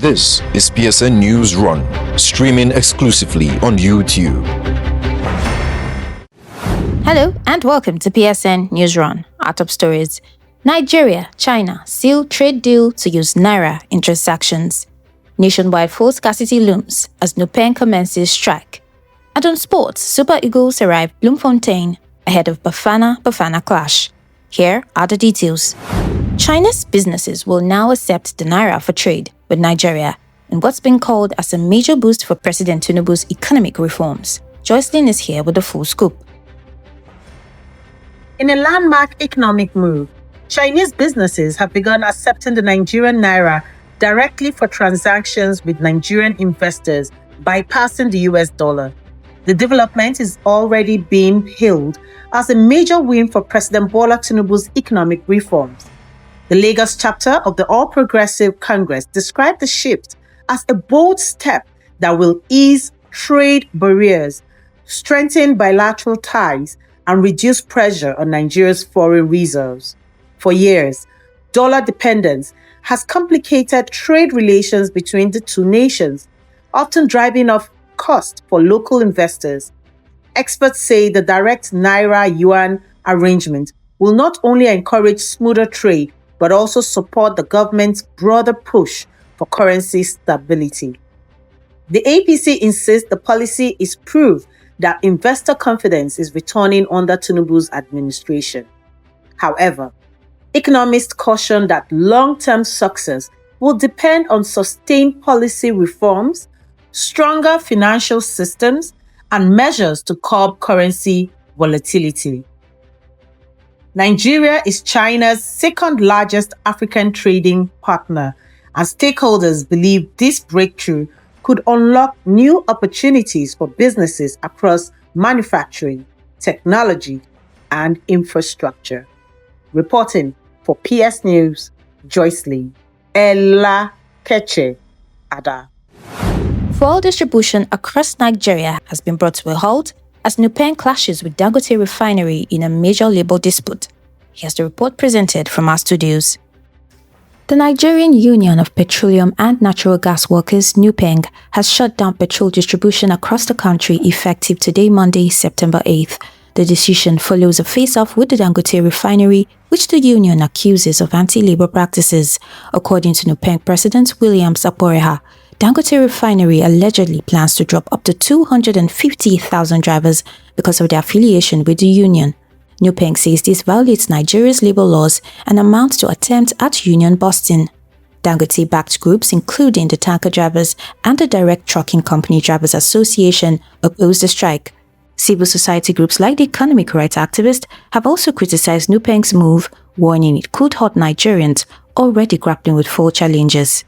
This is PSN Newsrun, streaming exclusively on YouTube. Hello and welcome to PSN Newsrun. Our top stories. Nigeria, China seal trade deal to use Naira in transactions. Nationwide full scarcity looms as NUPENG commences strike. And on sports, Super Eagles arrive Bloemfontein ahead of Bafana clash. Here are the details. China's businesses will now accept the Naira for trade with Nigeria in what's been called as a major boost for President Tinubu's economic reforms. Joycelyn is here with the full scoop. In a landmark economic move, Chinese businesses have begun accepting the Nigerian Naira directly for transactions with Nigerian investors, bypassing the US dollar. The development is already being hailed as a major win for President Bola Tinubu's economic reforms. The Lagos chapter of the All Progressive Congress described the shift as a bold step that will ease trade barriers, strengthen bilateral ties, and reduce pressure on Nigeria's foreign reserves. For years, dollar dependence has complicated trade relations between the two nations, often driving up costs for local investors. Experts say the direct Naira-Yuan arrangement will not only encourage smoother trade, but also support the government's broader push for currency stability. The APC insists the policy is proof that investor confidence is returning under Tinubu's administration. However, economists caution that long-term success will depend on sustained policy reforms, stronger financial systems, and measures to curb currency volatility. Nigeria is China's second largest African trading partner, and stakeholders believe this breakthrough could unlock new opportunities for businesses across manufacturing, technology, and infrastructure. Reporting for PS News, Joycelyn Ella Keche Ada. Fuel distribution across Nigeria has been brought to a halt as NUPENG clashes with Dangote refinery in a major labor dispute. Here's the report presented from our studios. The Nigerian Union of Petroleum and Natural Gas Workers, NUPENG, has shut down petrol distribution across the country effective today, Monday, September 8th. The decision follows a face-off with the Dangote refinery, which the union accuses of anti-labor practices. According to NUPENG President William Saporeha, Dangote refinery allegedly plans to drop up to 250,000 drivers because of their affiliation with the union. NUPENG says this violates Nigeria's labor laws and amounts to attempt at union busting. Dangote-backed groups, including the Tanker Drivers and the Direct Trucking Company Drivers Association, opposed the strike. Civil society groups like the economic rights activists have also criticized NUPENG's move, warning it could hurt Nigerians already grappling with full challenges.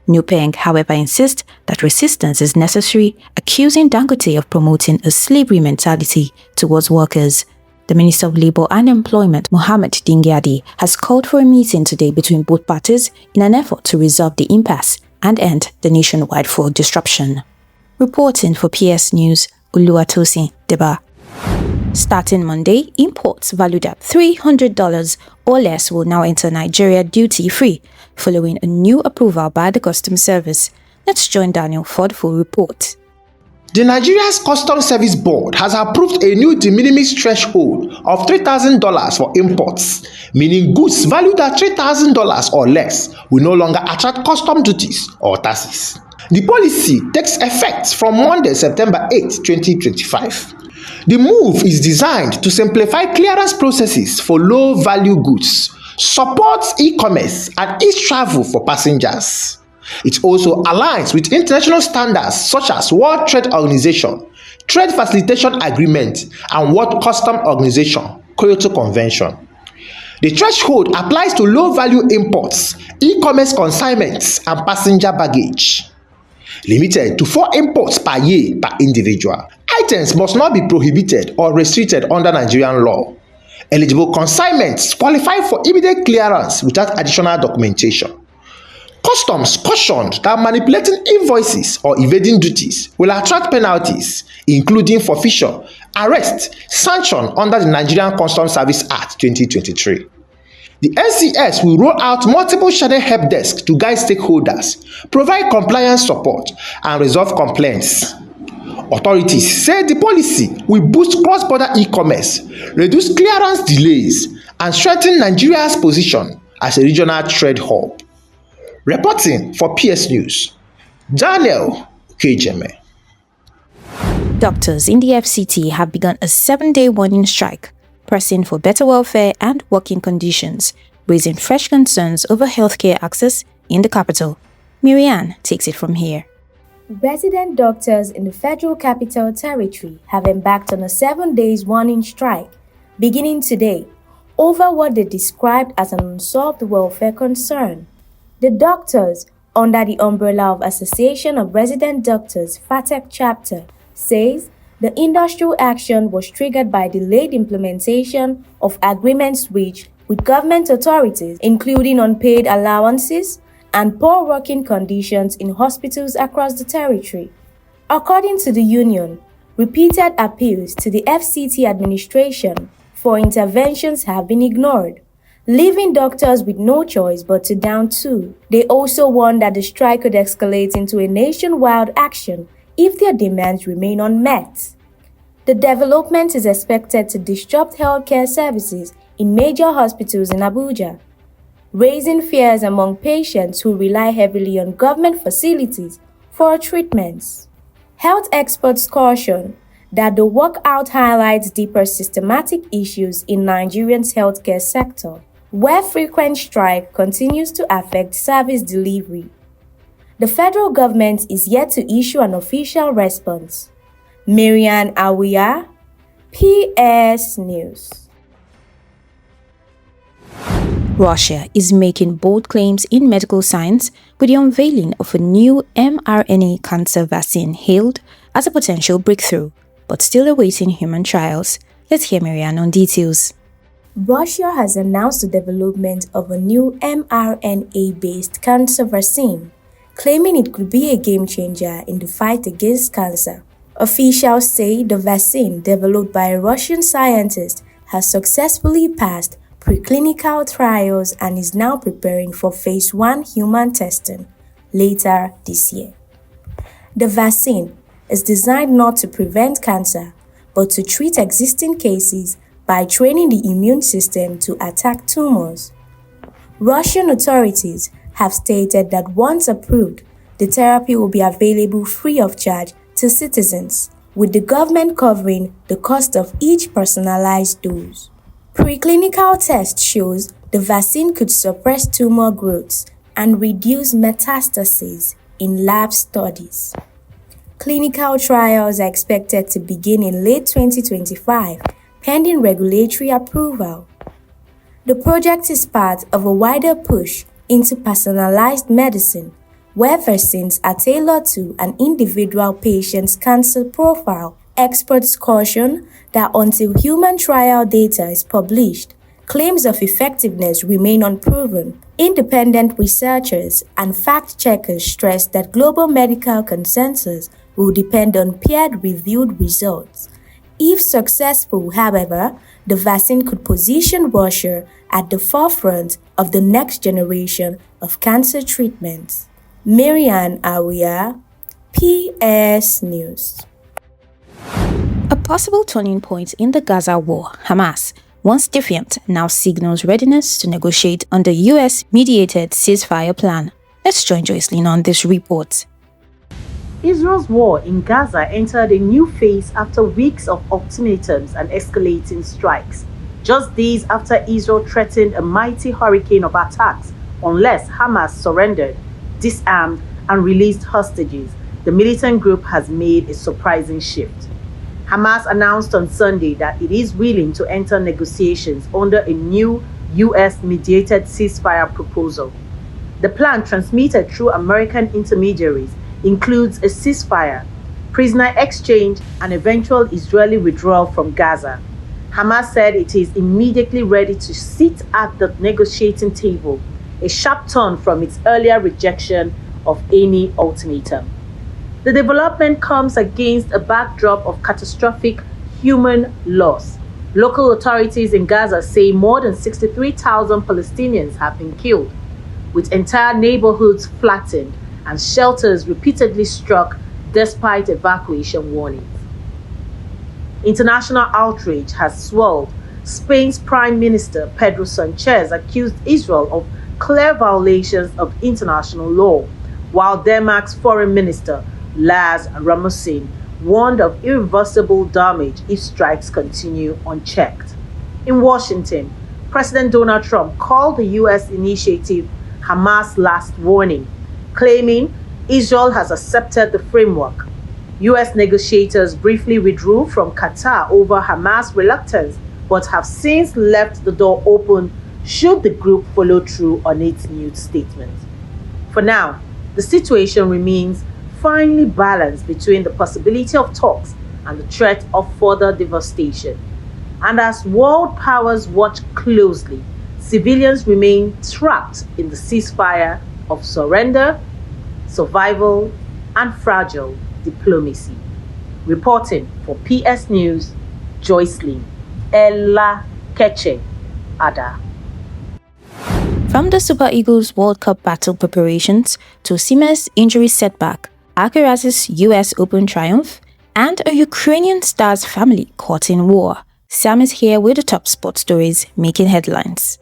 NUPENG, however, insists that resistance is necessary, accusing Dangote of promoting a slavery mentality towards workers. The Minister of Labour and Employment, Mohammed Dingyadi, has called for a meeting today between both parties in an effort to resolve the impasse and end the nationwide fuel disruption. Reporting for PS News, Oluwatosin Deba. Starting Monday, imports valued at $300 or less will now enter Nigeria duty-free, following a new approval by the Customs Service. Let's join Daniel for the full report. The Nigeria's Customs Service Board has approved a new de minimis threshold of $3,000 for imports, meaning goods valued at $3,000 or less will no longer attract custom duties or taxes. The policy takes effect from Monday, September 8, 2025. The move is designed to simplify clearance processes for low-value goods, supports e-commerce, and ease travel for passengers. It also aligns with international standards such as World Trade Organization, Trade Facilitation Agreement, and World Customs Organization, Kyoto Convention. The threshold applies to low-value imports, e-commerce consignments, and passenger baggage. Limited to 4 imports per year per individual. Items must not be prohibited or restricted under Nigerian law. Eligible consignments qualify for immediate clearance without additional documentation. Customs cautioned that manipulating invoices or evading duties will attract penalties, including forfeiture, arrest, sanction under the Nigerian Customs Service Act 2023. The NCS will roll out multiple shared help desks to guide stakeholders, provide compliance support, and resolve complaints. Authorities say the policy will boost cross-border e-commerce, reduce clearance delays, and strengthen Nigeria's position as a regional trade hub. Reporting for PS News, Daniel Kejeme. Doctors in the FCT have begun a 7-day warning strike, pressing for better welfare and working conditions, raising fresh concerns over healthcare access in the capital. Marianne takes it from here. Resident doctors in the Federal Capital Territory have embarked on a 7-day warning strike, beginning today, over what they described as an unsolved welfare concern. The doctors, under the umbrella of Association of Resident Doctors FATEC chapter, says the industrial action was triggered by delayed implementation of agreements reached with government authorities, including unpaid allowances and poor working conditions in hospitals across the territory. According to the union, repeated appeals to the FCT administration for interventions have been ignored, leaving doctors with no choice but to down tools. They also warned that the strike could escalate into a nationwide action if their demands remain unmet. The development is expected to disrupt healthcare services in major hospitals in Abuja, raising fears among patients who rely heavily on government facilities for treatments. Health experts caution that the walkout highlights deeper systematic issues in Nigeria's healthcare sector, where frequent strike continues to affect service delivery. The federal government is yet to issue an official response. Marianne Awiya, PS News. Russia is making bold claims in medical science with the unveiling of a new mRNA cancer vaccine hailed as a potential breakthrough, but still awaiting human trials. Let's hear Marianne on details. Russia has announced the development of a new mRNA-based cancer vaccine, claiming it could be a game-changer in the fight against cancer. Officials say the vaccine, developed by a Russian scientist, has successfully passed preclinical trials and is now preparing for phase 1 human testing later this year. The vaccine is designed not to prevent cancer, but to treat existing cases by training the immune system to attack tumors. Russian authorities have stated that once approved, the therapy will be available free of charge to citizens, with the government covering the cost of each personalized dose. Preclinical test shows the vaccine could suppress tumor growth and reduce metastases in lab studies. Clinical trials are expected to begin in late 2025, pending regulatory approval. The project is part of a wider push into personalized medicine, where vaccines are tailored to an individual patient's cancer profile. Experts caution that until human trial data is published, claims of effectiveness remain unproven. Independent researchers and fact-checkers stress that global medical consensus will depend on peer-reviewed results. If successful, however, the vaccine could position Russia at the forefront of the next generation of cancer treatments. Marianne Awiya, PS News. A possible turning point in the Gaza war, Hamas, once defiant, now signals readiness to negotiate on the US-mediated ceasefire plan. Let's join Joycelyn on this report. Israel's war in Gaza entered a new phase after weeks of ultimatums and escalating strikes, just days after Israel threatened a mighty hurricane of attacks unless Hamas surrendered, disarmed, and released hostages. The militant group has made a surprising shift. Hamas announced on Sunday that it is willing to enter negotiations under a new US-mediated ceasefire proposal. The plan, transmitted through American intermediaries, includes a ceasefire, prisoner exchange, and eventual Israeli withdrawal from Gaza. Hamas said it is immediately ready to sit at the negotiating table, a sharp turn from its earlier rejection of any ultimatum. The development comes against a backdrop of catastrophic human loss. Local authorities in Gaza say more than 63,000 Palestinians have been killed, with entire neighborhoods flattened and shelters repeatedly struck despite evacuation warnings. International outrage has swelled. Spain's Prime Minister Pedro Sanchez accused Israel of clear violations of international law, while Denmark's Foreign Minister Lars Rasmussen warned of irreversible damage if strikes continue unchecked. In Washington, President Donald Trump called the U.S. initiative Hamas' last warning, claiming Israel has accepted the framework. U.S. negotiators briefly withdrew from Qatar over Hamas' reluctance, but have since left the door open should the group follow through on its new statement. For now, the situation remains finely balanced between the possibility of talks and the threat of further devastation. And as world powers watch closely, civilians remain trapped in the ceasefire of surrender, survival, and fragile diplomacy. Reporting for PS News, Joycelyn Ella Keche Ada. From the Super Eagles World Cup battle preparations to Siemens injury setback, Alcaraz's US Open triumph, and a Ukrainian star's family caught in war, Sam is here with the top sports stories making headlines.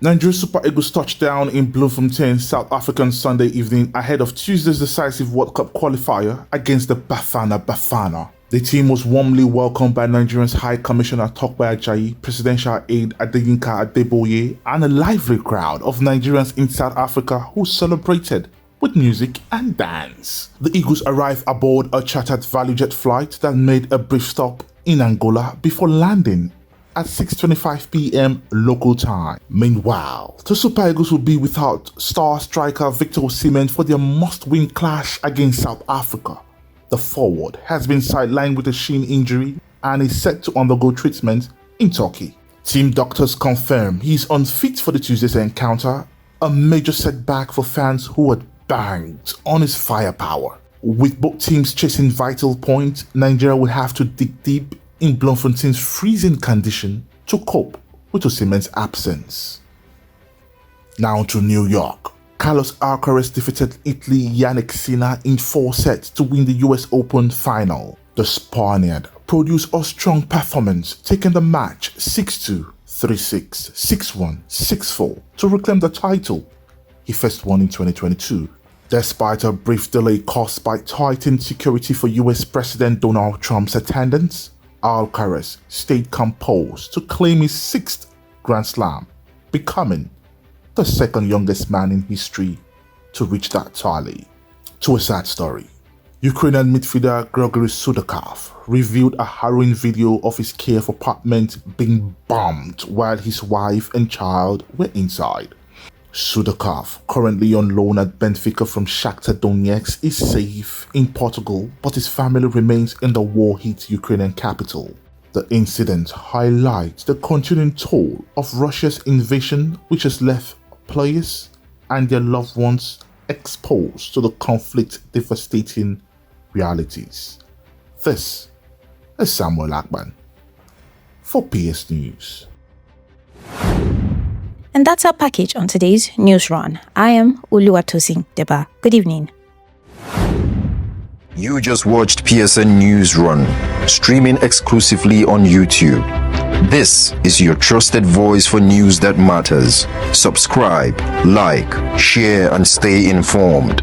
Nigeria Super Eagles touched down in Bloemfontein, South Africa on Sunday evening ahead of Tuesday's decisive World Cup qualifier against the Bafana. The team was warmly welcomed by Nigeria's High Commissioner Tope Ajayi, Presidential Aide Adeyinka Adeboye, and a lively crowd of Nigerians in South Africa who celebrated with music and dance. The Eagles arrived aboard a chartered ValueJet flight that made a brief stop in Angola before landing at 6:25 p.m. local time. Meanwhile, the Super Eagles will be without star striker Victor Osimhen for their must-win clash against South Africa. The forward has been sidelined with a shin injury and is set to undergo treatment in Turkey. Team doctors confirm he is unfit for the Tuesday's encounter, a major setback for fans who had banked on his firepower. With both teams chasing vital points, Nigeria will have to dig deep in Bloemfontein's freezing condition to cope with Osimhen's absence. Now to New York. Carlos Alcaraz defeated Italy Jannik Sinner in 4 sets to win the US Open final. The Spaniard produced a strong performance, taking the match 6-2, 3-6, 6-1, 6-4 to reclaim the title he first won in 2022. Despite a brief delay caused by tightened security for US President Donald Trump's attendance, Alcaraz stayed composed to claim his 6th Grand Slam, becoming the second youngest man in history to reach that tally. To a sad story, Ukrainian midfielder Grigory Sudakov revealed a harrowing video of his Kiev apartment being bombed while his wife and child were inside. Sudakov, currently on loan at Benfica from Shakhtar Donetsk, is safe in Portugal, but his family remains in the war-hit Ukrainian capital. The incident highlights the continuing toll of Russia's invasion, which has left players and their loved ones exposed to the conflict's devastating realities. This is Samuel Akban for PS News. And that's our package on today's News Run. I am Oluwatosin Deba. Good evening. You just watched PSN Newsrun, streaming exclusively on YouTube. This is your trusted voice for news that matters. Subscribe, like, share, and stay informed.